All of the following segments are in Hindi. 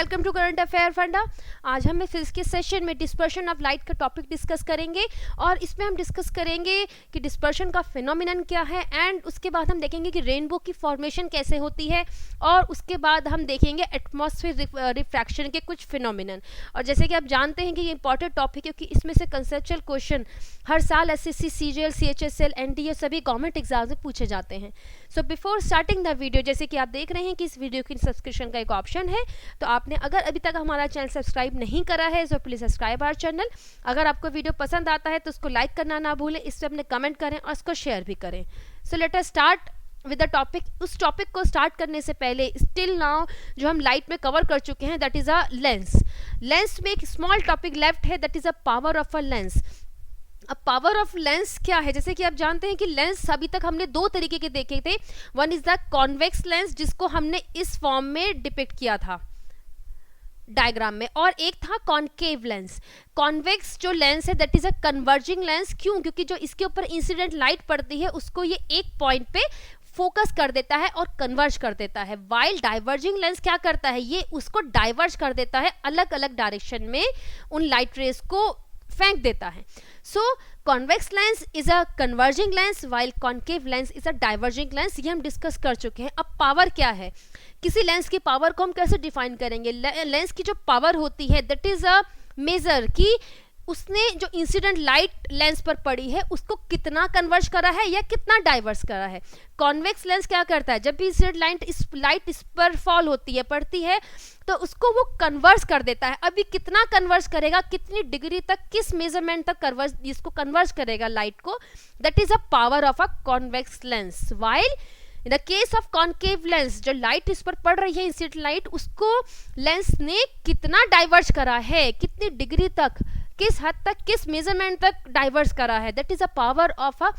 वेलकम टू करंट अफेयर फंडा। आज हम फिजिक्स के सेशन में डिस्पर्शन ऑफ लाइट का टॉपिक डिस्कस करेंगे और इसमें हम डिस्कस करेंगे कि डिस्पर्शन का फिनोमिनन क्या है एंड उसके बाद हम देखेंगे कि रेनबो की फॉर्मेशन कैसे होती है और उसके बाद हम देखेंगे एटमॉस्फेयर रिफ्रैक्शन के कुछ फिनोमिनन। और जैसे कि आप जानते हैं कि ये इंपॉर्टेंट टॉपिक है क्योंकि इसमें से कंसेप्चुअल क्वेश्चन हर साल एसएससी, सीजीएल, सीएचएसएल, एनडीए सभी गवर्नमेंट एग्जाम में पूछे जाते हैं। So before starting the video, जैसे कि आप देख रहे हैं कि इस वीडियो की सब्सक्रिप्शन का एक ऑप्शन है, तो आपने अगर अभी तक हमारा चैनल सब्सक्राइब नहीं करा है तो प्लीज़ सब्सक्राइब आवर चैनल। अगर आपको वीडियो पसंद आता है तो उसको लाइक करना ना भूलें, इस पर अपने कमेंट करें और उसको शेयर भी करें। So let us start with the topic. उस टॉपिक को स्टार्ट करने से पहले स्टिल नाउ जो हम लाइट में कवर कर चुके हैं that is a lens. Lens में एक स्मॉल टॉपिक लेफ्ट है that is a power of a lens. अब पावर ऑफ लेंस क्या है? जैसे कि आप जानते हैं कि लेंस अभी तक हमने दो तरीके के देखे थे। One is the convex lens जिसको हमने इस फॉर्म में डिपिक्ट किया था डायग्राम में, और एक था कॉनकेव लेंस। कॉन्वेक्स जो लेंस है that is a converging lens. क्यों? क्योंकि जो इसके ऊपर इंसिडेंट लाइट पड़ती है उसको ये एक पॉइंट पे फोकस कर देता है और कन्वर्ज कर देता है। वाइल डाइवर्जिंग लेंस क्या करता है? ये उसको डाइवर्ज कर देता है, अलग अलग डायरेक्शन में उन लाइट रेज को फेंक देता है। So convex lens is a converging lens while concave lens is a diverging lens. ये हम डिस्कस कर चुके हैं। अब पावर क्या है? किसी लेंस की पावर को हम कैसे डिफाइन करेंगे? लेंस की जो पावर होती है दैट इज अ मेजर कि उसने जो इंसिडेंट लाइट लेंस पर पड़ी है उसको कितना कन्वर्ज करा है या कितना डाइवर्स करा है। कॉन्वेक्स लेंस क्या करता है? जब भी इंसिडेंट लाइट इस पर फॉल होती है, पड़ती है, तो उसको वो कन्वर्स कर देता है। अभी कितना कन्वर्स करेगा, कितनी डिग्री तक, किस मेजरमेंट तक इसको कन्वर्स करेगा लाइट को, that is a power of a convex lens. While in the case of concave lens जो लाइट इस पर पड़ रही है इंसिडेंट लाइट, उसको लेंस ने कितना डाइवर्स करा है, कितनी डिग्री तक, किस हद तक, किस मेजरमेंट तक डाइवर्स करा है, that is a power of a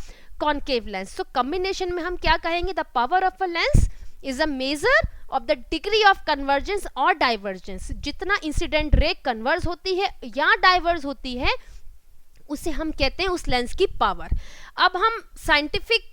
concave lens. So combination में हम क्या कहेंगे? The power of a lens is a measure of the degree of convergence और डाइवर्जेंस। जितना इंसिडेंट रे कन्वर्ज होती है या डाइवर्ज होती है उसे हम कहते हैं उस लेंस की पावर। अब हम साइंटिफिक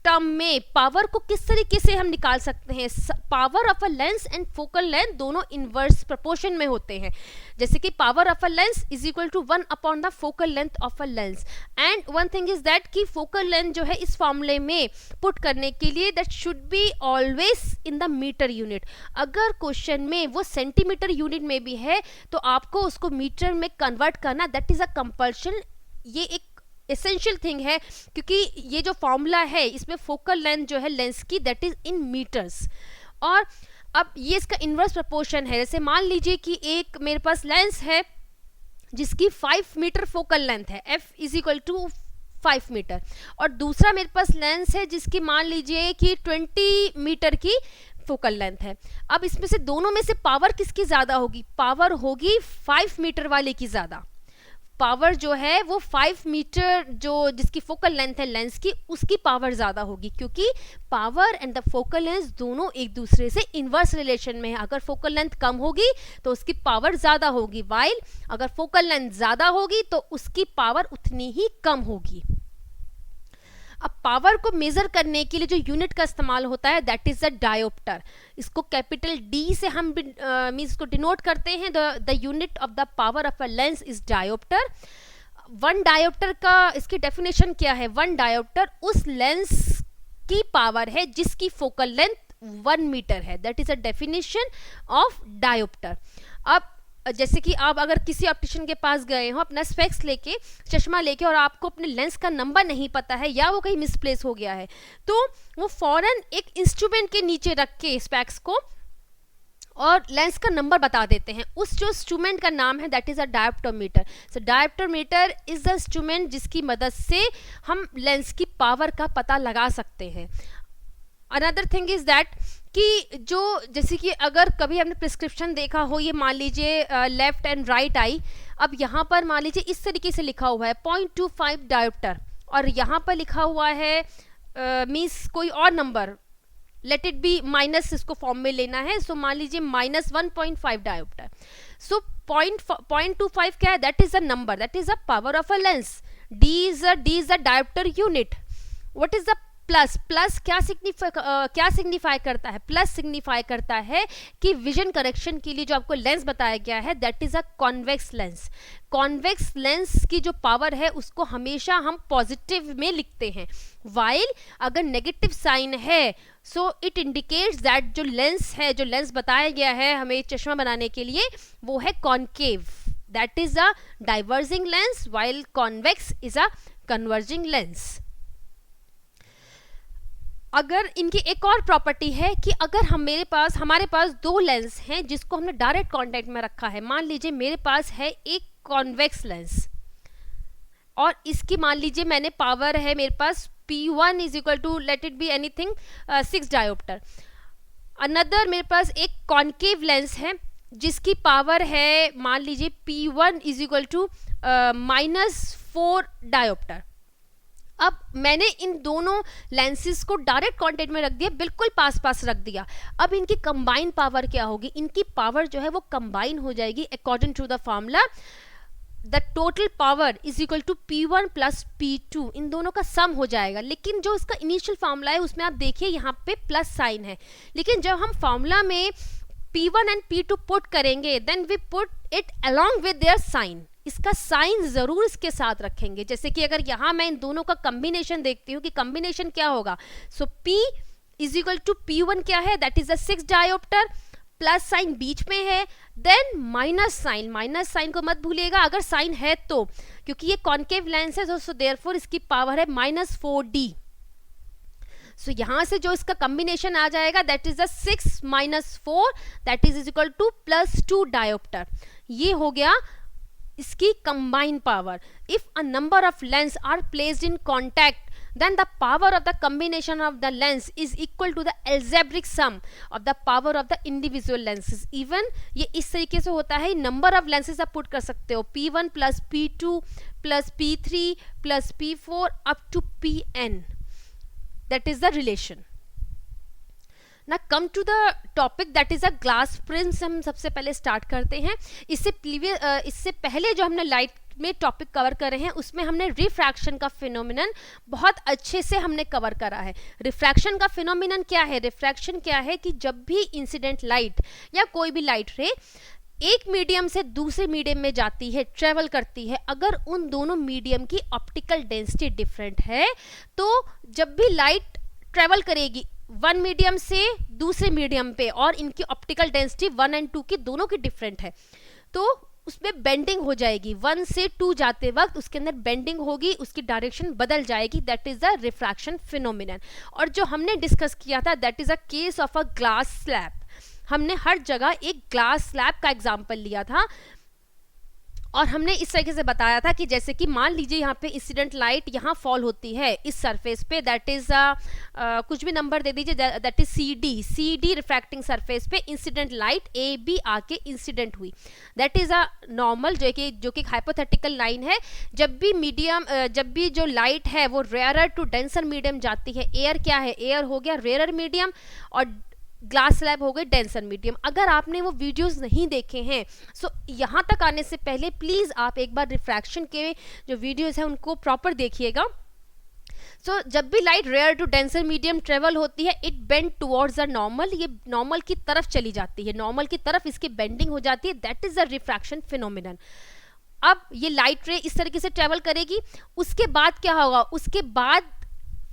टर्म में पावर को किस तरीके से हम निकाल सकते हैं? Power of a lens and focal length दोनों इनवर्स प्रोपोर्शन में होते हैं। जैसे कि power of a lens is equal to 1 upon the focal length of a lens. And one thing is that कि फोकल लेंथ जो है इस फॉर्मूले में पुट करने के लिए that should be always in the metre unit. अगर क्वेश्चन में वो सेंटीमीटर यूनिट में भी है तो आपको उसको मीटर में कन्वर्ट करना दैट इज अ कंपल्शन। ये एक एसेंशियल थिंग है क्योंकि ये जो फॉर्मूला है इसमें फोकल लेंथ जो है लेंस की दैट इज इन मीटर्स। और अब ये इसका इनवर्स प्रोपोर्शन है। जैसे मान लीजिए कि एक मेरे पास लेंस है जिसकी 5 मीटर फोकल लेंथ है, f is equal to 5 metre, और दूसरा मेरे पास लेंस है जिसकी मान लीजिए कि 20 मीटर की फोकल लेंथ है। अब इसमें से दोनों में से पावर किसकी ज़्यादा होगी? पावर होगी 5 मीटर वाले की ज़्यादा। पावर जो है वो 5 मीटर जो जिसकी फोकल लेंथ है लेंस की, उसकी पावर ज़्यादा होगी क्योंकि power and the focal length दोनों एक दूसरे से इनवर्स रिलेशन में है। अगर फोकल लेंथ कम होगी तो उसकी पावर ज़्यादा होगी, वाइल अगर फोकल लेंथ ज़्यादा होगी तो उसकी पावर उतनी ही कम होगी। अब पावर को मेजर करने के लिए जो यूनिट का इस्तेमाल होता है दैट इज अ डायोप्टर। इसको कैपिटल डी से हम मींस को डिनोट करते हैं। The unit of the power of a lens is dioptre. One dioptre का इसकी डेफिनेशन क्या है? वन डायोप्टर उस लेंस की पावर है जिसकी फोकल लेंथ 1 मीटर है। That is a definition of dioptre. अब जैसे कि आप अगर किसी ऑप्टिशियन के पास गए हो अपना स्पेक्स लेके, चश्मा लेके, और आपको अपने लेंस का नंबर नहीं पता है या वो कहीं मिसप्लेस हो गया है, तो वो फौरन एक इंस्ट्रूमेंट के नीचे रख के स्पेक्स को और लेंस का नंबर बता देते हैं। उस जो इंस्ट्रूमेंट का नाम है that is a dioptometer. So dioptometer is the instrument जिसकी मदद से हम लेंस की पावर का पता लगा सकते हैं। अनदर थिंग इज दैट कि जो जैसे कि अगर कभी हमने प्रिस्क्रिप्शन देखा हो, ये मान लीजिए लेफ्ट एंड राइट आई, अब यहाँ पर मान लीजिए इस तरीके से लिखा हुआ है 0.25 डायोप्टर, और यहाँ पर लिखा हुआ है मीन्स कोई और number, late it B minus, इसको फॉर्म में लेना है। सो मान लीजिए -1.5 डायोप्टर। सो 0.25 क्या है? That is a number, that is a power of a lens. D is a diopter unit. What is the plus, plus क्या सिग्निफाई करता है? प्लस सिग्निफाई करता है कि विजन करेक्शन के लिए जो आपको लेंस बताया गया है that is a convex lens. Convex lens की जो पावर है उसको हमेशा हम पॉजिटिव में लिखते हैं, वाइल अगर नेगेटिव साइन है सो इट इंडिकेट्स दैट जो लेंस है, जो लेंस बताया गया है हमें चश्मा बनाने के लिए, वो है concave, that is a diverging lens, while convex is a converging lens. अगर इनकी एक और प्रॉपर्टी है कि अगर हमारे पास दो लेंस हैं जिसको हमने डायरेक्ट कांटेक्ट में रखा है, मान लीजिए मेरे पास है एक कॉन्वेक्स लेंस और इसकी मान लीजिए मैंने पावर है मेरे पास P1 is equal to let it be anything 6 dioptre. Another मेरे पास एक कॉन्केव लेंस है जिसकी पावर है मान लीजिए P1 is equal to -4 dioptre. अब मैंने इन दोनों लेंसेज को डायरेक्ट कांटेक्ट में रख दिया, बिल्कुल पास पास रख दिया। अब इनकी कंबाइन पावर क्या होगी? इनकी पावर जो है वो कंबाइन हो जाएगी according to the formula, the total power is equal to P1 plus P2, इन दोनों का सम हो जाएगा। लेकिन जो इसका इनिशियल फार्मूला है उसमें आप देखिए यहाँ पे प्लस साइन है, लेकिन जब हम फार्मूला में P1 एंड P2 पुट करेंगे then we put it along with their sign, इसका साइन जरूर इसके साथ रखेंगे। जैसे कि अगर यहाँ मैं इन दोनों का कॉम्बिनेशन देखती हूँ कि कॉम्बिनेशन क्या होगा, so P is equal to P1 क्या है, that is the 6 dioptre, plus sign बीच में है, देन माइनस साइन को मत भूलिएगा अगर साइन है तो, क्योंकि ये कॉन्केव लेंस है, सो देयरफॉर इसकी पावर है -4D। सो यहां से जो इसका कॉम्बिनेशन आ जाएगा that is the 6 - 4 that is equal to +2 dioptre. ये हो गया इसकी combine power. If a number of lens are placed in contact then the power of the combination of the lens is equal to the algebraic sum of the power of the individual lenses। even ये इस तरीके से होता है, number of lenses आप put कर सकते हो P1 plus P2 plus P3 plus P4 up to Pn, that is the relation। ना come to the topic that is a glass prism. हम सबसे पहले स्टार्ट करते हैं। इससे पहले जो हमने लाइट में टॉपिक कवर करे हैं उसमें हमने रिफ्रैक्शन का फिनोमिनन बहुत अच्छे से हमने कवर करा है। रिफ्रैक्शन का फिनोमिनन क्या है? रिफ्रैक्शन क्या है कि जब भी इंसिडेंट लाइट या कोई भी लाइट रे एक मीडियम से दूसरे मीडियम में जाती है, ट्रेवल करती है, अगर उन दोनों मीडियम की ऑप्टिकल डेंसिटी डिफरेंट है तो जब भी लाइट ट्रेवल करेगी वन मीडियम से दूसरे मीडियम पे और इनकी ऑप्टिकल डेंसिटी 1 और 2 की दोनों की डिफरेंट है तो उसमें बेंडिंग हो जाएगी। 1 से 2 जाते वक्त उसके अंदर बेंडिंग होगी, उसकी डायरेक्शन बदल जाएगी, that is the refraction phenomenon. और जो हमने डिस्कस किया था that is a case of a glass slab. हमने हर जगह एक ग्लास स्लैब का एग्जाम्पल लिया था और हमने इस तरीके से बताया था कि जैसे कि मान लीजिए यहाँ पे इंसिडेंट लाइट यहाँ फॉल होती है इस सरफेस पे, दैट इज कुछ भी नंबर दे दीजिए, that is CD refracting surface पे इंसिडेंट लाइट AB आके इंसिडेंट हुई, दैट इज अ नॉर्मल जो कि हाइपोथेटिकल लाइन है। जब भी जो लाइट है वो रेयरर टू डेंसर मीडियम जाती है, एयर क्या है, एयर हो गया रेयरर मीडियम और ग्लास स्लैब हो गए डेंसर मीडियम। अगर आपने वो वीडियोस नहीं देखे हैं सो यहाँ तक आने से पहले प्लीज़ आप एक बार रिफ्रैक्शन के जो वीडियोस हैं उनको प्रॉपर देखिएगा। सो जब भी light rare to denser medium travel होती है it bend towards the normal, ये नॉर्मल की तरफ चली जाती है, नॉर्मल की तरफ इसकी बेंडिंग हो जाती है, that is the refraction phenomenon. अब ये लाइट रे इस तरीके से ट्रेवल करेगी, उसके बाद क्या होगा, उसके बाद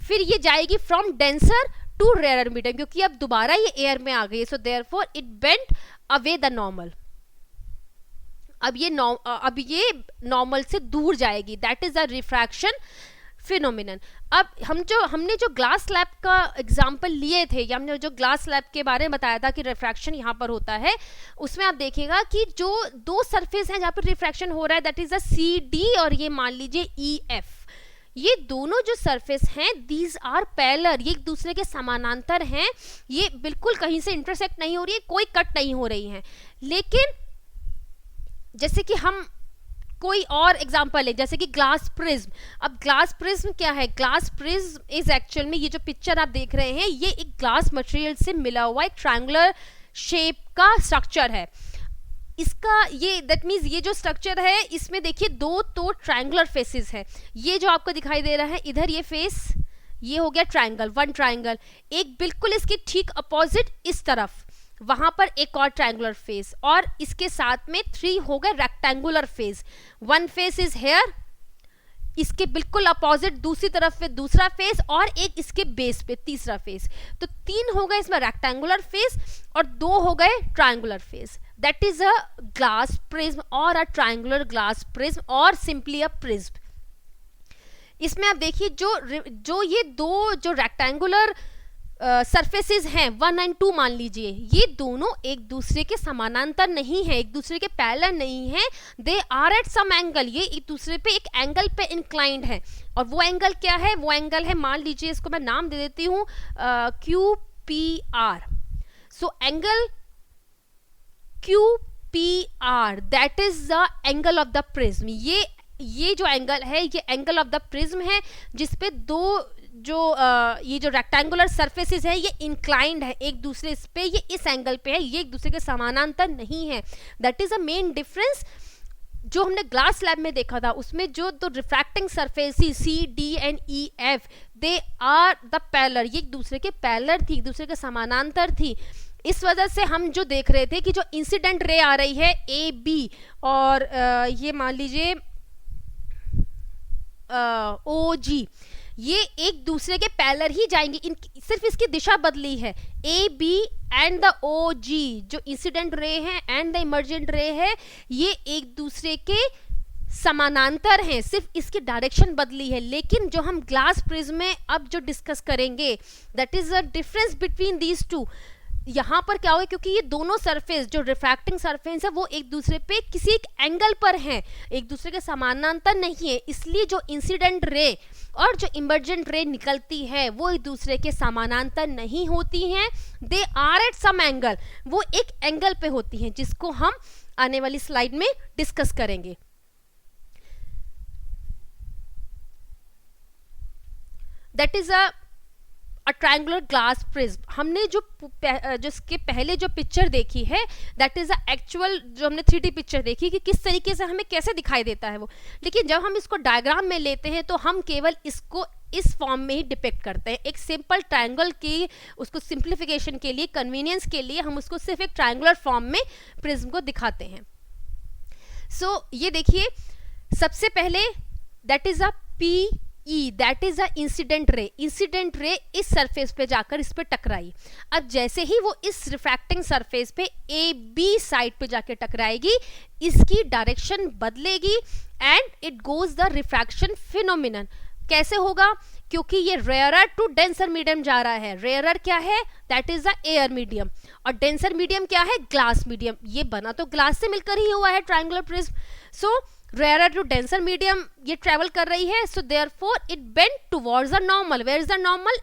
फिर ये जाएगी from denser to rare medium, क्योंकि अब दोबारा ये एयर में आ गई, so therefore it bend away the normal. अब ये नॉर्मल से दूर जाएगी, that is the refraction phenomenon. अब हमने जो ग्लास स्लैब का एग्जाम्पल लिए थे या हमने जो ग्लास स्लैब के बारे में बताया था कि रिफ्रैक्शन यहाँ पर होता है, उसमें आप देखिएगा कि जो दो सरफेस हैं जहाँ पर रिफ्रैक्शन हो रहा है दैट इज द CD और ये मान लीजिए EF। ये दोनों जो सरफेस हैं दीज आर पैरेलल, ये एक दूसरे के समानांतर हैं, ये बिल्कुल कहीं से इंटरसेक्ट नहीं हो रही है, कोई कट नहीं हो रही हैं। लेकिन जैसे कि हम कोई और एग्जांपल है जैसे कि ग्लास प्रिज्म। अब ग्लास प्रिज्म क्या है, ग्लास प्रिज्म इज एक्चुअल में ये जो पिक्चर आप देख रहे हैं ये एक ग्लास मटेरियल से मिला हुआ एक ट्रायंगुलर शेप का स्ट्रक्चर है। इसका ये दैट मीन्स ये जो स्ट्रक्चर है इसमें देखिए दो तो ट्रायंगुलर फेसेस है, ये जो आपको दिखाई दे रहा है इधर ये फेस, ये हो गया ट्राइंगल, वन ट्राइंगल। एक बिल्कुल इसके ठीक अपोजिट इस तरफ, वहां पर एक और ट्रायंगुलर फेस, और इसके साथ में 3 हो गए rectangular face. One face is here, इसके बिल्कुल अपोजिट दूसरी तरफ पे दूसरा फेस, और एक इसके बेस पे तीसरा फेस। तो 3 हो गए इसमें रेक्टेंगुलर फेस और 2 हो गए triangular face. That is a glass prism और अ ट्रायंगुलर ग्लास प्रिज्म और सिंपली अ प्रिज्म। इसमें आप देखिए जो ये दो जो रेक्टेंगुलर सरफेसेस हैं 1 और 2 मान लीजिए, ये दोनों एक दूसरे के समानांतर नहीं है, एक दूसरे के पैरेलल नहीं है। They are at some angle, ये एक दूसरे पे एक एंगल पे इंक्लाइंड है। और वो एंगल क्या है? वो एंगल है, मान लीजिए इसको मैं नाम दे देती हूँ QPR। So angle QPR that is the angle of the prism. ये जो एंगल है ये एंगल ऑफ द प्रिज्म है, जिसपे दो ये जो रेक्टेंगुलर सरफेसेस है ये इंक्लाइंड है एक दूसरे पे, ये इस एंगल पे है, ये एक दूसरे के समानांतर नहीं है। That is a main difference जो हमने ग्लास लैब में देखा था। उसमें जो दो refracting surfaces CD and EF they are the parallel, ये एक दूसरे के पैरेलल थी, एक दूसरे के समानांतर थी। इस वजह से हम जो देख रहे थे कि जो इंसिडेंट रे आ रही है AB और ये मान लीजिए OG, ये एक दूसरे के पैरेलल ही जाएंगे, सिर्फ इसकी दिशा बदली है। AB एंड द OG जो इंसिडेंट रे है एंड द इमर्जेंट रे है, ये एक दूसरे के समानांतर हैं, सिर्फ इसकी डायरेक्शन बदली है। लेकिन जो हम ग्लास प्रिज्म में अब जो डिस्कस करेंगे, that is the difference between these two. यहाँ पर क्या होगा, क्योंकि ये दोनों सरफेस जो रिफ्रैक्टिंग सरफेस है वो एक दूसरे पे किसी एक एंगल पर हैं, एक दूसरे के समानांतर नहीं है, इसलिए जो इंसिडेंट रे और जो इमर्जेंट रे निकलती है वो एक दूसरे के समानांतर नहीं होती हैं। They are at some angle, वो एक एंगल पे होती हैं, जिसको हम आने वाली स्लाइड में डिस्कस करेंगे। That is a triangular glass prism. हमने जो इसके पहले जो पिक्चर देखी है, दैट इज अ एक्चुअल जो हमने 3D पिक्चर देखी कि किस तरीके से हमें कैसे दिखाई देता है वो। लेकिन जब हम इसको डायग्राम में लेते हैं तो हम केवल इसको इस फॉर्म में ही डिपिक्ट करते हैं। एक सिंपल ट्रायंगल की उसको सिंप्लीफिकेशन के लिए, कन्वीनियंस के लिए हम उसको सिर्फ एक ट्रायंगुलर फॉर्म में प्रिज्म को दिखाते हैं। सो ये देखिए, सबसे पहले that is a PE, that is a incident ray. Incident ray इस सरफेस पे जाकर इस पे टकराई। अब जैसे ही वो इस रिफ्रैक्टिंग सरफेस पे AB साइड पे जाके टकराएगी, इसकी डायरेक्शन बदलेगी and it goes the refraction phenomenon. कैसे होगा? क्योंकि ये रेयरर टू डेंसर मीडियम जा रहा है। रेयरर क्या है? That is the air medium, और डेंसर मीडियम क्या है? Glass medium. ये बना तो ग्लास से मिलकर ही हुआ है triangular prism. So rarer to denser medium ये ट्रेवल कर रही है, so therefore it bend towards the normal. Where is the normal?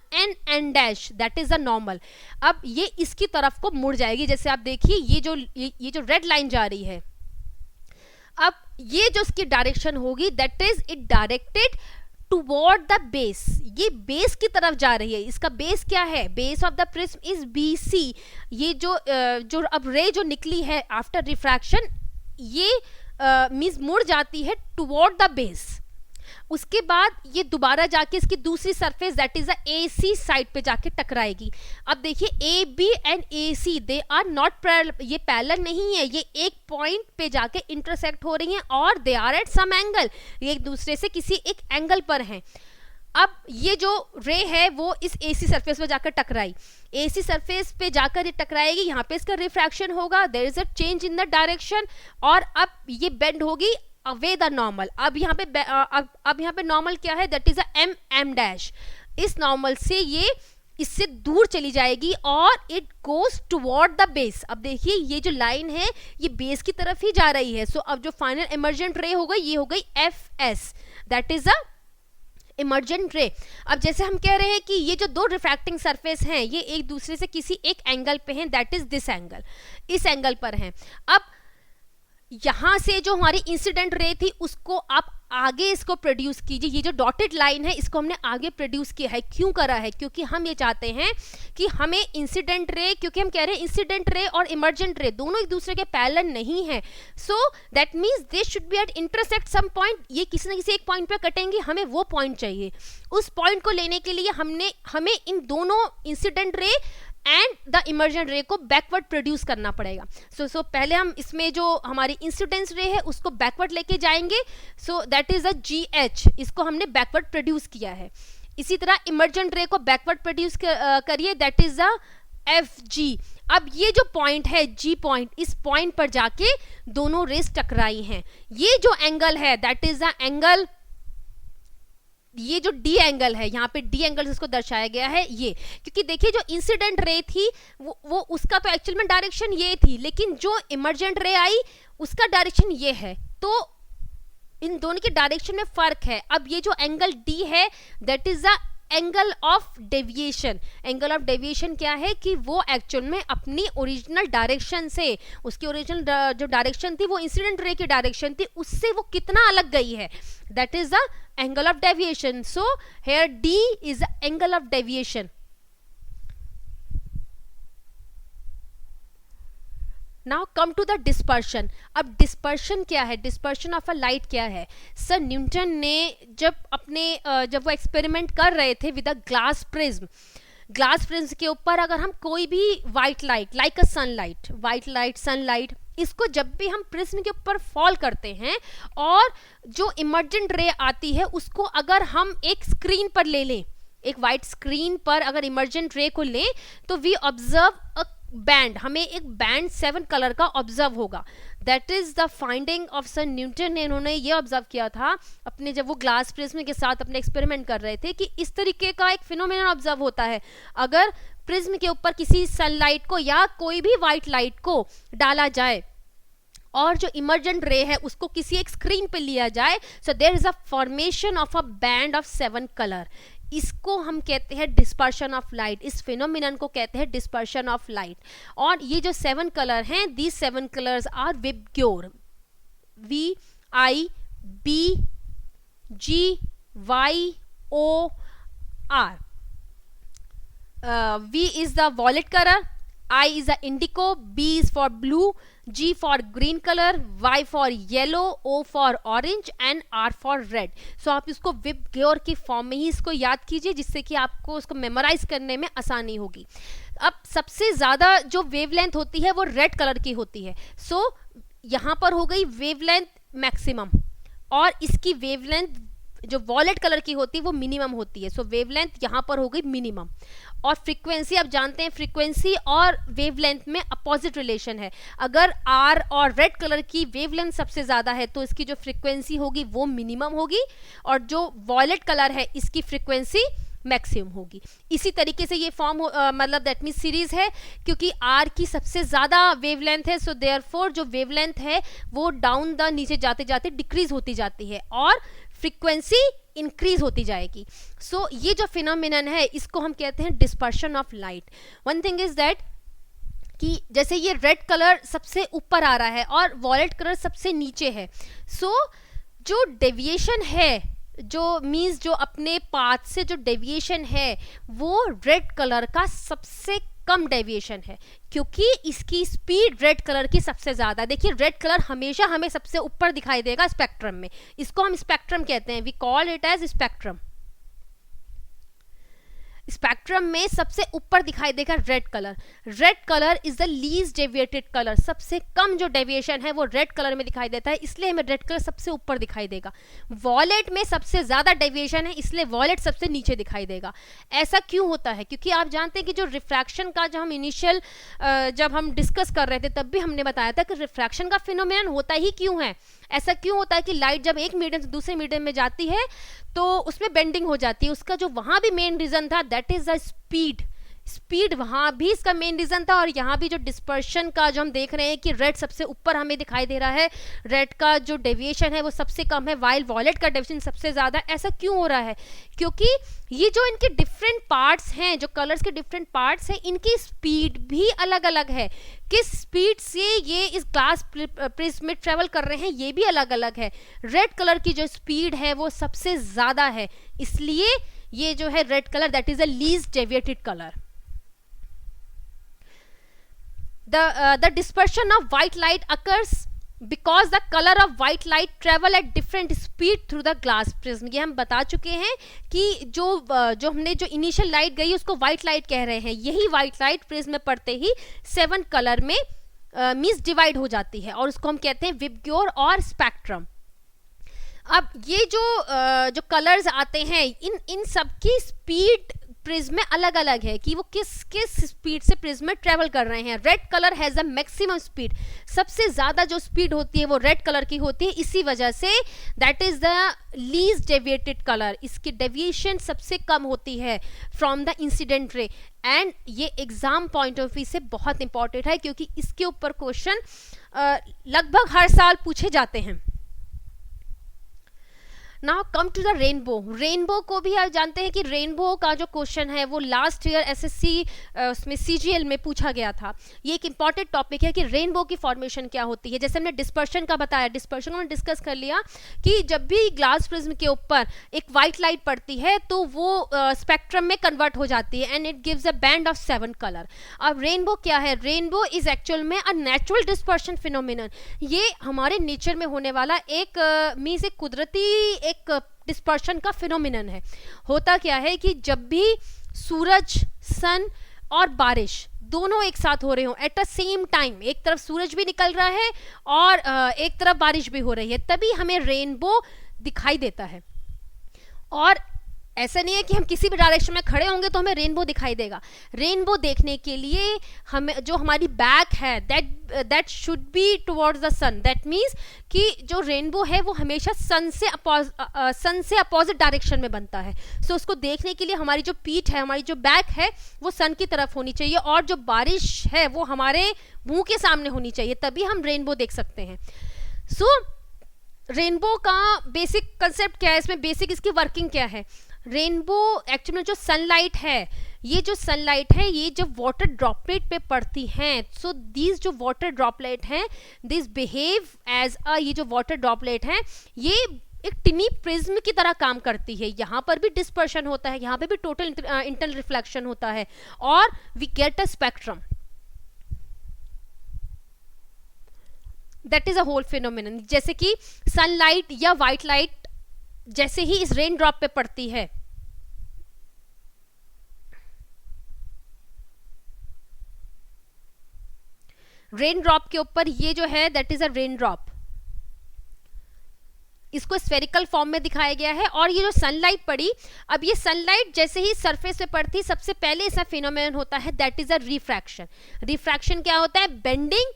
N dash, that is the normal. अब ये इसकी तरफ को मुड़ जाएगी। जैसे आप देखिए ये जो रेड लाइन जा रही है, अब ये जो इसकी डायरेक्शन होगी, that is it directed toward the base. ये बेस की तरफ जा रही है। इसका बेस क्या है? Base of the prism is BC। ये जो अब रे जो निकली है आफ्टर रिफ्रैक्शन, ये मीन्स मुड़ जाती है टुवर्ड द बेस। उसके बाद ये दोबारा जाके इसकी दूसरी surface that is the AC side पे जाके टकराएगी। अब देखिए AB and AC they are not parallel, ये पैरेलल नहीं है, ये एक पॉइंट पे जाके इंटरसेक्ट हो रही हैं और they are at some angle, ये एक दूसरे से किसी एक एंगल पर हैं। अब ये जो रे है वो इस AC सरफेस पे जाकर टकराई, AC सरफेस पे जाकर ये टकराएगी, यहाँ पे इसका रिफ्रैक्शन होगा, there is a change in the direction, और अब ये बेंड होगी अवे द नॉर्मल। अब यहाँ पे नॉर्मल क्या है? That is a M dash. इस नॉर्मल से ये इससे दूर चली जाएगी और it goes toward the base. अब देखिए ये जो लाइन है ये बेस की तरफ ही जा रही है। सो अब जो फाइनल इमर्जेंट रे हो गई, ये हो गई FS, that is a emergent रे। अब जैसे हम कह रहे हैं कि ये जो दो रिफ्रैक्टिंग सरफेस हैं ये एक दूसरे से किसी एक एंगल पे हैं, दैट इज दिस एंगल, इस एंगल पर हैं। अब यहां से जो हमारी इंसिडेंट रे थी उसको आप आगे इसको प्रोड्यूस कीजिए। ये जो डॉटेड लाइन है इसको हमने आगे प्रोड्यूस किया है। क्यों करा है? क्योंकि हम ये चाहते हैं कि हमें इंसिडेंट रे, क्योंकि हम कह रहे हैं इंसिडेंट रे और इमर्जेंट रे दोनों एक दूसरे के पैरेलल नहीं है, so that means they should be at intersect some point. ये किसी न किसी एक पॉइंट पे कटेंगे, हमें वो पॉइंट चाहिए। उस पॉइंट को लेने के लिए हमें इन दोनों incident ray and the emergent रे को बैकवर्ड प्रोड्यूस करना पड़ेगा। सो पहले हम इसमें जो हमारी इंसिडेंस रे है उसको बैकवर्ड लेके जाएंगे, सो दैट इज अ GH, इसको हमने बैकवर्ड प्रोड्यूस किया है। इसी तरह इमर्जेंट रे को बैकवर्ड प्रोड्यूस करिए, दैट इज अ FG। अब ये जो पॉइंट है G पॉइंट, इस पॉइंट पर जाके दोनों रेस टकराई हैं। ये जो एंगल है दैट इज अ एंगल, ये जो D एंगल है, यहाँ पे D एंगल जिसको दर्शाया गया है ये, क्योंकि देखिए जो इंसिडेंट रे थी वो उसका तो एक्चुअल में डायरेक्शन ये थी, लेकिन जो इमर्जेंट रे आई उसका डायरेक्शन ये है, तो इन दोनों के डायरेक्शन में फर्क है। अब ये जो एंगल D है that is the angle of deviation. Angle of deviation क्या है कि वो एक्चुअल में अपनी ओरिजिनल डायरेक्शन से, उसकी ओरिजिनल जो डायरेक्शन थी वो इंसिडेंट रे की डायरेक्शन थी, उससे वो कितना अलग गई है, that is the angle of deviation. So here D is the angle of deviation. Now come to the dispersion. अब डिस्पर्शन क्या है, डिस्पर्शन ऑफ अ लाइट क्या है? सर न्यूटन ने जब वो एक्सपेरिमेंट कर रहे थे with a glass prism, glass prism के ऊपर अगर हम कोई भी वाइट लाइट लाइक अ सनलाइट, वाइट लाइट, सनलाइट, इसको जब भी हम प्रिज्म के ऊपर फॉल करते हैं और जो इमर्जेंट रे आती है उसको अगर हम एक स्क्रीन पर ले लें, एक वाइट स्क्रीन पर अगर इमर्जेंट रे को लें, तो वी ऑब्जर्व अ बैंड, हमें एक बैंड 7 कलर का ऑब्जर्व होगा। That is the finding of sir Newton ने। इन्होंने ये ऑब्जर्व किया था अपने, जब वो ग्लास प्रिज्म के साथ अपने एक्सपेरिमेंट कर रहे थे, कि इस तरीके का एक फिनोमेनन ऑब्जर्व होता है। अगर प्रिज्म के ऊपर किसी सनलाइट को या कोई भी वाइट लाइट को डाला जाए और जो इमर्जेंट रे है उसको किसी एक स्क्रीन पे लिया जाए, so there is a formation of a band of 7 colour. इसको हम कहते हैं डिस्पर्शन ऑफ लाइट। इस फिनोमिनन को कहते हैं डिस्पर्शन ऑफ लाइट। और ये जो 7 कलर हैं, these 7 colours are VIBGYOR, VIBGYOR। V is the violet color, I is the indigo, B is for blue, G for green color, Y for yellow, O for orange and R for red। सो आप इसको विबग्योर की फॉर्म में ही इसको याद कीजिए, जिससे कि आपको उसको मेमोराइज करने में आसानी होगी। अब सबसे ज़्यादा जो वेवलेंथ होती है वो रेड कलर की होती है। सो यहाँ पर हो गई वेवलेंथ मैक्सिमम, और इसकी वेवलेंथ जो वॉलेट कलर की होती है वो मिनिमम होती है। सो वेवलेंथ यहाँ पर हो गई मिनिमम। और फ्रीक्वेंसी, आप जानते हैं फ्रीक्वेंसी और वेवलेंथ में अपोजिट रिलेशन है। अगर R और रेड कलर की वेवलेंथ सबसे ज़्यादा है तो इसकी जो फ्रीक्वेंसी होगी वो मिनिमम होगी, और जो वॉलेट कलर है इसकी फ्रीक्वेंसी मैक्सिमम होगी। इसी तरीके से ये फॉर्म मतलब दैट मीन सीरीज है, क्योंकि R की सबसे ज़्यादा वेवलेंथ है, सो देयरफॉर जो वेवलेंथ है वो डाउन द नीचे जाते जाते डिक्रीज होती जाती है और फ्रीक्वेंसी इंक्रीज होती जाएगी। सो ये जो फिनोमिनन है इसको हम कहते हैं dispersion of light. One thing is that कि जैसे ये रेड कलर सबसे ऊपर आ रहा है और वॉलेट कलर सबसे नीचे है, सो जो डेविएशन है, जो मीन्स जो अपने पाथ से जो डेविएशन है वो रेड कलर का सबसे कम डेविएशन है, क्योंकि इसकी स्पीड रेड कलर की सबसे ज़्यादा। देखिए रेड कलर हमेशा हमें सबसे ऊपर दिखाई देगा स्पेक्ट्रम में, इसको हम स्पेक्ट्रम कहते हैं, we call it as spectrum. Spectrum में सबसे ऊपर दिखाई देगा red colour. Red colour is the least deviated colour, सबसे कम जो डेविएशन है वो रेड कलर में दिखाई देता है, इसलिए हमें रेड कलर सबसे ऊपर दिखाई देगा। वॉलेट में सबसे ज़्यादा डेविएशन है, इसलिए वॉलेट सबसे नीचे दिखाई देगा। ऐसा क्यों होता है? क्योंकि आप जानते हैं कि जो रिफ्रैक्शन का जो हम इनिशियल जब हम डिस्कस कर रहे थे तब भी हमने बताया था कि रिफ्रैक्शन का फिनोमेनन होता ही क्यों है। ऐसा क्यों होता है कि लाइट जब एक मीडियम से दूसरे मीडियम में जाती है तो उसमें बेंडिंग हो जाती है। उसका जो वहाँ भी मेन रीज़न था that is the speed. Speed वहाँ भी इसका मेन रीज़न था, और यहाँ भी जो डिस्पर्शन का जो हम देख रहे हैं कि रेड सबसे ऊपर हमें दिखाई दे रहा है, रेड का जो डेविएशन है वो सबसे कम है, वाइल वॉयलेट का डेविएशन सबसे ज़्यादा। ऐसा क्यों हो रहा है? क्योंकि ये जो इनके डिफरेंट पार्ट्स हैं, जो कलर्स के डिफरेंट पार्ट्स हैं, इनकी स्पीड भी अलग अलग है। किस स्पीड से ये इस ग्लास प्रिज्म में ट्रेवल कर रहे हैं ये भी अलग अलग है। रेड कलर की जो स्पीड है वो सबसे ज़्यादा है, इसलिए ये जो है red colour that is the least deviated colour. The dispersion of white light occurs because the color of white light travel at different speed through the glass prism। ये हम बता चुके हैं कि जो हमने जो इनिशियल लाइट गई उसको व्हाइट लाइट कह रहे हैं। यही व्हाइट लाइट प्रिज्म में पड़ते ही 7 कलर में मींस डिवाइड हो जाती है, और उसको हम कहते हैं विबग्योर और स्पेक्ट्रम। अब ये जो कलर्स आते हैं, इन सब की स्पीड प्रिज्म में अलग अलग है कि वो किस स्पीड से प्रिज्म में ट्रेवल कर रहे हैं। Red colour has a maximum speed, सबसे ज्यादा जो स्पीड होती है वो रेड कलर की होती है, इसी वजह say that is the least deviated colour. इसकी डेविएशन सबसे कम होती है from the incident ray, and ये एग्जाम पॉइंट ऑफ व्यू से बहुत इंपॉर्टेंट है क्योंकि इसके ऊपर क्वेश्चन लगभग हर साल पूछे जाते हैं। Now come to the rainbow. Rainbow को भी आप जानते हैं कि रेनबो का जो क्वेश्चन है वो लास्ट ईयर एसएससी उसमें सीजीएल में पूछा गया था। ये एक इंपॉर्टेंट टॉपिक है कि रेनबो की फॉर्मेशन क्या होती है। जैसे हमने डिस्पर्शन का बताया, डिस्पर्शन को डिस्कस कर लिया कि जब भी ग्लास प्रिज्म के ऊपर एक वाइट लाइट पड़ती है तो वो स्पेक्ट्रम में कन्वर्ट हो जाती है and it gives a band of 7 colour. अब रेनबो क्या है? रेनबो इज एक्चुअल में अ नेचुरल डिस्पर्शन फिनोमिनन। ये हमारे नेचर में होने वाला एक मीन्स एक कुदरती एक डिस्पर्शन का फिनोमिनन है। होता क्या है कि जब भी सूरज, सन और बारिश दोनों एक साथ हो रहे हो एट द सेम टाइम, एक तरफ सूरज भी निकल रहा है और एक तरफ बारिश भी हो रही है, तभी हमें रेनबो दिखाई देता है। और ऐसा नहीं है कि हम किसी भी डायरेक्शन में खड़े होंगे तो हमें रेनबो दिखाई देगा। रेनबो देखने के लिए हमें जो हमारी बैक है that should be towards the sun. That means कि जो रेनबो है वो हमेशा सन से अपोजिट डायरेक्शन में बनता है। सो उसको देखने के लिए हमारी जो पीठ है, हमारी जो बैक है वो सन की तरफ होनी चाहिए, और जो बारिश है वो हमारे मुंह के सामने होनी चाहिए, तभी हम रेनबो देख सकते हैं। सो रेनबो का बेसिक कंसेप्ट क्या है, इसमें बेसिक इसकी वर्किंग क्या है? रेनबो एक्चुअली में जो सनलाइट है, ये जो सनलाइट है ये जब वाटर ड्रॉपलेट पे पड़ती हैं, सो दीज जो वाटर ड्रॉपलेट हैं दिस बिहेव एज अ, ये जो वाटर ड्रॉपलेट हैं ये एक टिनी प्रिज्म की तरह काम करती है। यहाँ पर भी डिस्पर्शन होता है, यहाँ पे भी टोटल इंटरनल रिफ्लेक्शन होता है, और we get a spectrum. That is a whole phenomenon. जैसे कि सनलाइट या व्हाइट लाइट जैसे ही इस रेन ड्रॉप पे पड़ती है, रेन ड्रॉप के ऊपर ये जो है that is a rain drop, इसको स्फेरिकल फॉर्म में दिखाया गया है। और ये जो सनलाइट पड़ी, अब ये सनलाइट जैसे ही सरफेस पे पड़ती, सबसे पहले ऐसा फिनोमेनन होता है that is a refraction. Refraction क्या होता है? बेंडिंग,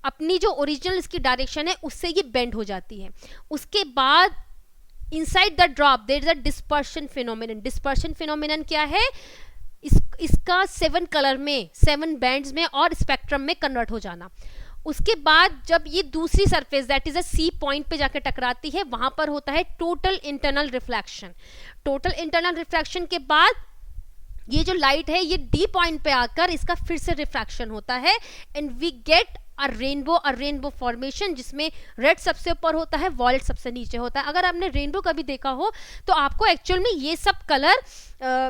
अपनी जो ओरिजिनल इसकी डायरेक्शन है उससे ये बेंड हो जाती है। उसके बाद inside the drop there is a dispersion phenomenon. Dispersion phenomenon क्या है? इसका 7 कलर में, 7 बैंड्स में और स्पेक्ट्रम में कन्वर्ट हो जाना। उसके बाद जब ये दूसरी surface that is a C point पे जाकर टकराती है, वहां पर होता है total internal reflection. Total internal reflection के बाद ये जो लाइट है ये डी पॉइंट पे आकर इसका फिर से रिफ्रैक्शन होता है and we get a rainbow formation, जिसमें रेड सबसे ऊपर होता है, वॉयलेट सबसे नीचे होता है। अगर आपने रेनबो कभी देखा हो तो आपको एक्चुअल में ये सब कलर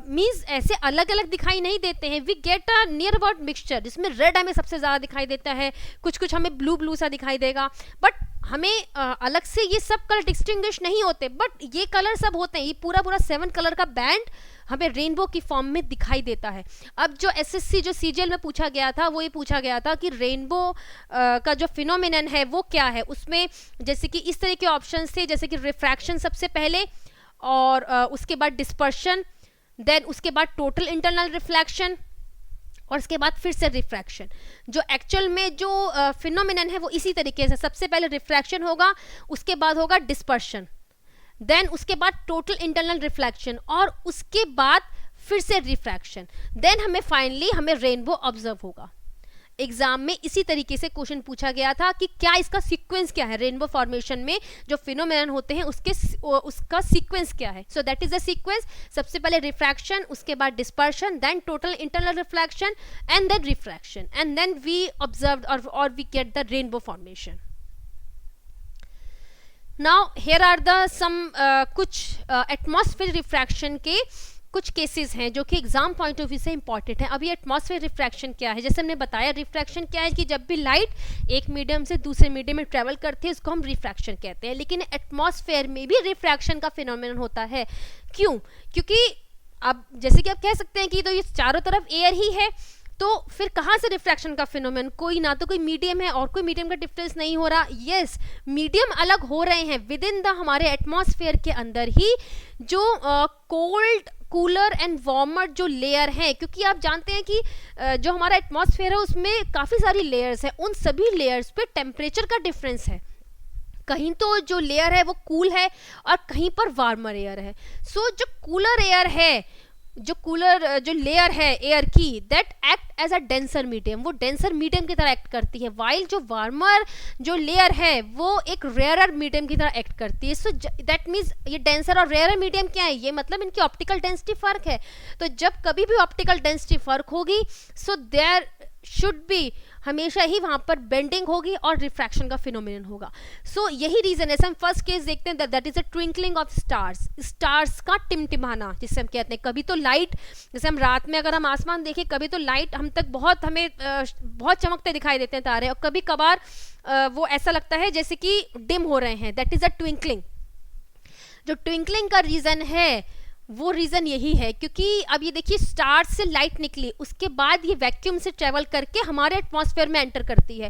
मीन्स ऐसे अलग अलग दिखाई नहीं देते हैं। We get a near about mixture, जिसमें रेड हमें सबसे ज़्यादा दिखाई देता है, कुछ हमें ब्लू सा दिखाई देगा, बट हमें अलग से ये सब कलर डिस्टिंग्विश नहीं होते, बट ये कलर सब होते हैं। ये पूरा 7 कलर का बैंड हमें रेनबो की फॉर्म में दिखाई देता है। अब जो एसएससी जो सीजीएल में पूछा गया था वो ये पूछा गया था कि रेनबो का जो फिनोमिनन है वो क्या है। उसमें जैसे कि इस तरह के ऑप्शंस थे, जैसे कि रिफ्रैक्शन सबसे पहले, और उसके बाद डिस्पर्शन, देन उसके बाद टोटल इंटरनल रिफ्लेक्शन, और उसके बाद फिर से रिफ्रैक्शन। जो एक्चुअल में जो फिनोमिनन है वो इसी तरीके से, सबसे पहले रिफ्रैक्शन होगा, उसके बाद होगा डिस्पर्शन, देन उसके बाद टोटल इंटरनल रिफ्लेक्शन, और उसके बाद फिर से रिफ्रैक्शन, देन हमें फाइनली हमें रेनबो ऑब्जर्व होगा। एग्जाम में इसी तरीके से क्वेश्चन पूछा गया था कि क्या इसका सीक्वेंस क्या है, रेनबो फॉर्मेशन में जो फिनोमेनन होते हैं उसका सीक्वेंस क्या है। So that is the sequence, सबसे पहले रिफ्रैक्शन, उसके बाद dispersion, then total internal reflection and then refraction, and then we observe और we get the rainbow formation. Now here are the some कुछ एटमॉस्फेयर रिफ्रैक्शन के कुछ केसेस हैं जो कि एग्जाम पॉइंट ऑफ व्यू से इंपॉर्टेंट है। अभी एटमॉस्फेयर रिफ्रैक्शन क्या है, जैसे हमने बताया रिफ्रैक्शन क्या है कि जब भी लाइट एक मीडियम से दूसरे मीडियम में ट्रेवल करती है उसको हम रिफ्रैक्शन कहते हैं। लेकिन एटमॉस्फेयर में भी रिफ्रैक्शन का फिनोमेनन होता है। क्यों? क्योंकि अब जैसे कि आप कह सकते हैं कि तो ये चारों तरफ एयर ही है, तो फिर कहाँ से रिफ्रैक्शन का फिनोमेनन, कोई ना तो कोई मीडियम है और कोई मीडियम का डिफरेंस नहीं हो रहा। यस, मीडियम अलग हो रहे हैं विद इन द हमारे एटमॉस्फेयर के अंदर ही, जो कोल्ड, कूलर एंड वार्मर जो लेयर हैं, क्योंकि आप जानते हैं कि जो हमारा एटमॉस्फेयर है उसमें काफ़ी सारी लेयर्स हैं, उन सभी लेयर्स पे टेम्परेचर का डिफरेंस है। कहीं तो जो लेयर है वो कूल है और कहीं पर वार्मर एयर है। सो जो कूलर एयर है, जो लेयर है एयर की, that act as a denser medium, वो डेंसर मीडियम की तरह एक्ट करती है, वाइल जो वार्मर जो लेयर है वो एक रेयरर मीडियम की तरह एक्ट करती है। सो दैट मीन्स ये डेंसर और रेयरर मीडियम क्या है, ये मतलब इनकी ऑप्टिकल डेंसिटी फर्क है। तो जब कभी भी ऑप्टिकल डेंसिटी फर्क होगी, सो देयर शुड बी, हमेशा ही वहां पर बेंडिंग होगी और रिफ्रैक्शन का फिनोमिनन होगा। सो यही रीजन है। हम फर्स्ट केस देखते हैं, that is a twinkling of stars, stars का टिमटिमाना जिसे हम कहते हैं। कभी तो लाइट, जैसे हम रात में अगर हम आसमान देखें, कभी तो लाइट हम तक हमें बहुत चमकते दिखाई देते हैं तारे, और कभी कभार वो ऐसा लगता है जैसे कि डिम हो रहे हैं, दैट इज अ ट्विंकलिंग। जो ट्विंकलिंग का रीजन है वो रीजन यही है क्योंकि अब ये देखिए स्टार्स से लाइट निकली, उसके बाद ये वैक्यूम से ट्रेवल करके हमारे एटमॉस्फेयर में एंटर करती है।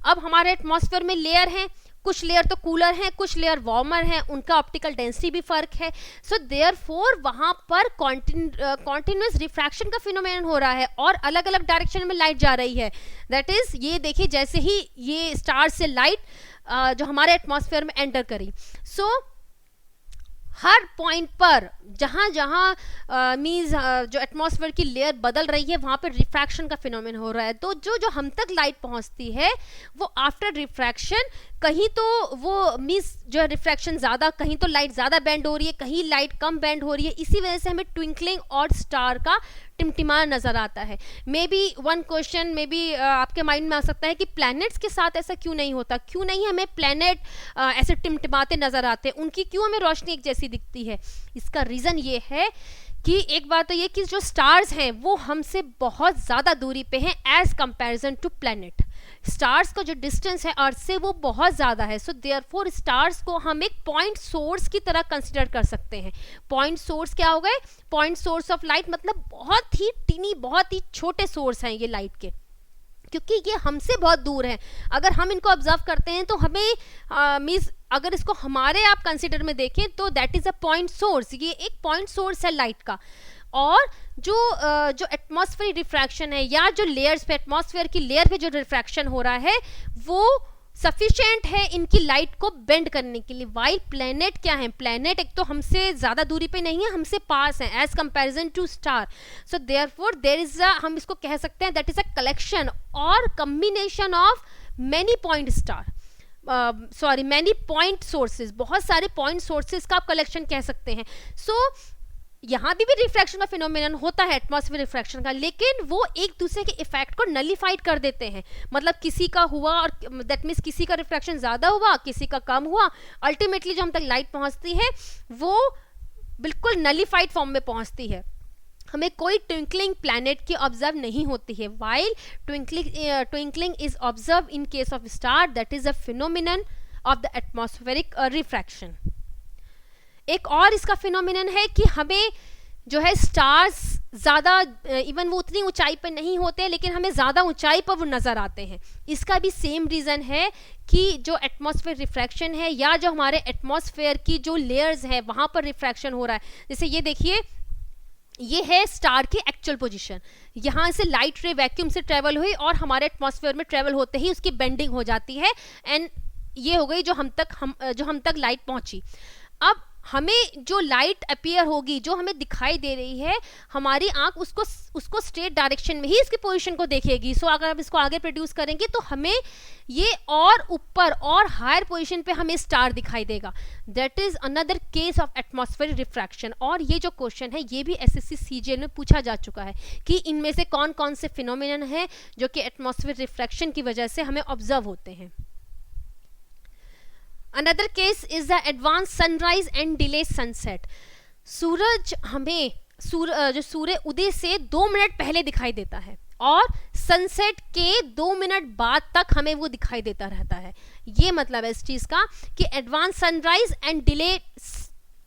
अब हमारे एटमॉस्फेयर में लेयर हैं, कुछ लेयर तो कूलर हैं, कुछ लेयर वार्मर हैं, उनका ऑप्टिकल डेंसिटी भी फर्क है। सो देयरफॉर वहां पर कॉन्टिन्यूस रिफ्रैक्शन का फिनोमेनन हो रहा है और अलग अलग डायरेक्शन में लाइट जा रही है। दैट इज, ये देखिए जैसे ही ये स्टार से लाइट जो हमारे एटमॉस्फेयर में एंटर करी, सो हर पॉइंट पर जहाँ जहाँ मीन्स जो एटमॉस्फेयर की लेयर बदल रही है वहाँ पर रिफ्रैक्शन का फिनोमेन हो रहा है। तो जो हम तक लाइट पहुँचती है वो आफ्टर रिफ्रैक्शन, कहीं तो वो मीन्स जो रिफ्रैक्शन ज़्यादा, कहीं तो लाइट ज़्यादा बेंड हो रही है, कहीं लाइट कम बेंड हो रही है। इसी वजह से हमें ट्विंकलिंग और स्टार का टिमटिमाना नजर आता है। May be one question may be आपके माइंड में आ सकता है कि प्लैनेट्स के साथ ऐसा क्यों नहीं होता, क्यों नहीं हमें प्लैनेट ऐसे टिमटिमाते नजर आते, उनकी क्यों हमें रोशनी एक जैसी दिखती है। इसका रीज़न ये है कि एक बात तो ये कि जो स्टार्स हैं वो हमसे बहुत ज़्यादा दूरी पे हैं as comparison to planet. Stars का जो डिस्टेंस है अर्थ से वो बहुत ज़्यादा है। सो देयरफॉर स्टार्स को हम एक पॉइंट सोर्स की तरह कंसिडर कर सकते हैं। पॉइंट सोर्स क्या हो गए? पॉइंट सोर्स ऑफ लाइट, मतलब बहुत ही टीनी, बहुत ही छोटे सोर्स हैं ये लाइट के, क्योंकि ये हमसे बहुत दूर है। अगर हम इनको ऑब्जर्व करते हैं तो हमें मीन्स अगर इसको हमारे आप कंसिडर में देखें तो that is a point source, ये एक पॉइंट सोर्स है लाइट का। और जो एटमॉस्फेयर रिफ्रैक्शन है या जो लेयर्स पे, एटमॉस्फेयर की लेयर पे जो रिफ्रैक्शन हो रहा है वो सफिशिएंट है इनकी लाइट को बेंड करने के लिए। वाइल प्लैनेट क्या है, प्लैनेट एक तो हमसे ज़्यादा दूरी पे नहीं है, हमसे पास है as comparison to star. So therefore there is a, हम इसको कह सकते हैं दैट इज अ कलेक्शन और combination of many point star, sorry many point sources, बहुत सारे पॉइंट सोर्सेज का आप कलेक्शन कह सकते हैं। सो यहाँ भी रिफ्रैक्शन का फिनोमेनन होता है एटमॉस्फेयर रिफ्रैक्शन का, लेकिन वो एक दूसरे के इफेक्ट को नलीफाइड कर देते हैं। मतलब किसी का हुआ और दैट मीन्स किसी का रिफ्रैक्शन ज़्यादा हुआ, किसी का कम हुआ, अल्टीमेटली जो हम तक लाइट पहुँचती है वो बिल्कुल नलीफाइड फॉर्म में पहुँचती है। हमें कोई ट्विंकलिंग प्लैनेट की ऑब्जर्व नहीं होती है। While twinkling is observe in case of star, that is a phenomenon of the atmospheric refraction. एक और इसका फिनोमिनन है कि हमें जो है स्टार्स ज़्यादा, इवन वो उतनी ऊंचाई पर नहीं होते लेकिन हमें ज़्यादा ऊंचाई पर वो नज़र आते हैं। इसका भी सेम रीज़न है कि जो एटमॉस्फेयर रिफ्रैक्शन है या जो हमारे एटमॉस्फेयर की जो लेयर्स है वहाँ पर रिफ्रैक्शन हो रहा है। जैसे ये देखिए, ये है स्टार की एक्चुअल पोजीशन, यहाँ से लाइट रे वैक्यूम से ट्रेवल हुई और हमारे एटमॉस्फेयर में ट्रेवल होते ही उसकी बेंडिंग हो जाती है एंड ये हो गई जो हम तक लाइट पहुंची। अब हमें जो लाइट अपीयर होगी, जो हमें दिखाई दे रही है, हमारी आंख उसको स्ट्रेट डायरेक्शन में ही इसकी पोजीशन को देखेगी। सो अगर आप इसको आगे प्रोड्यूस करेंगे तो हमें ये और ऊपर और हायर पोजीशन पे हमें स्टार दिखाई देगा। That is another case of atmospheric refraction. और ये जो क्वेश्चन है ये भी एसएससी सीजीएल में पूछा जा चुका है कि इनमें से कौन कौन से फिनोमिनन है जो कि एटमॉस्फेरिक रिफ्रैक्शन की वजह से हमें ऑब्जर्व होते हैं। Another case is the advanced sunrise and delayed sunset. सूरज हमें जो सूर्य उदय से 2 मिनट पहले दिखाई देता है और सनसेट के 2 मिनट बाद तक हमें वो दिखाई देता रहता है। ये मतलब है इस चीज़ का कि एडवांस सनराइज एंड डिलेड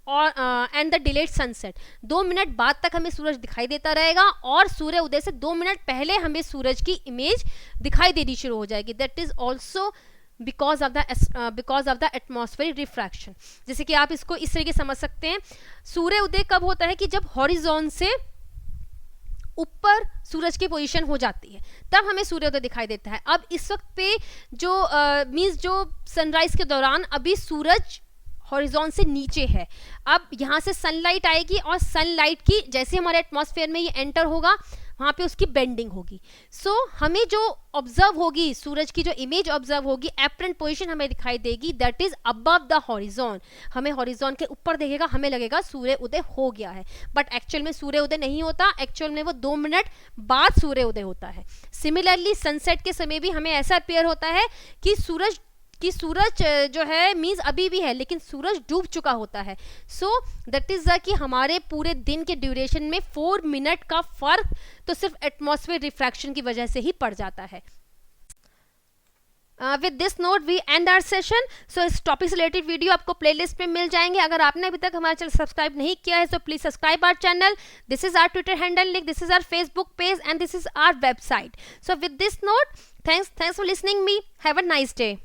और and the delayed sunset, 2 minute बाद तक हमें सूरज दिखाई देता रहेगा और सूर्य उदय से 2 मिनट पहले हमें सूरज की इमेज दिखाई देनी शुरू हो जाएगी। That is also because of the atmospheric refraction. जैसे कि आप इसको इस तरीके समझ सकते हैं, सूर्य उदय कब होता है कि जब हॉरिजॉन से ऊपर सूरज की पोजीशन हो जाती है, तब हमें सूर्योदय दिखाई देता है। अब इस वक्त पे जो मीन्स जो सनराइज के दौरान अभी सूरज हॉरिजॉन से नीचे है, अब यहाँ से सनलाइट आएगी और सनलाइट की जैसे हमारे एटमॉस्फेयर में ये एंटर होगा वहाँ पे उसकी बेंडिंग होगी। सो हमें जो ऑब्जर्व होगी, सूरज की जो इमेज ऑब्जर्व होगी, एपरेंट पोजीशन हमें दिखाई देगी, that is above the horizon. हमें हॉरिजॉन के ऊपर देखेगा, हमें लगेगा सूर्य उदय हो गया है, बट एक्चुअल में सूर्य उदय नहीं होता, एक्चुअल में वो 2 मिनट बाद सूर्य उदय होता है। सिमिलरली सनसेट के समय भी हमें ऐसा अपीयर होता है कि सूरज जो है मीन्स अभी भी है लेकिन सूरज डूब चुका होता है। सो दैट इज कि हमारे पूरे दिन के ड्यूरेशन में 4 मिनट का फर्क तो सिर्फ एटमॉस्फेयर रिफ्रैक्शन की वजह से ही पड़ जाता है। With this note we end our session. So इस टॉपिक से रिलेटेड वीडियो आपको प्लेलिस्ट पे मिल जाएंगे। अगर आपने अभी तक हमारा चैनल सब्सक्राइब नहीं किया है तो please subscribe our channel. This is our Twitter handle link, this is our Facebook page and this is our website. So with this note, thanks for listening me, have a nice day.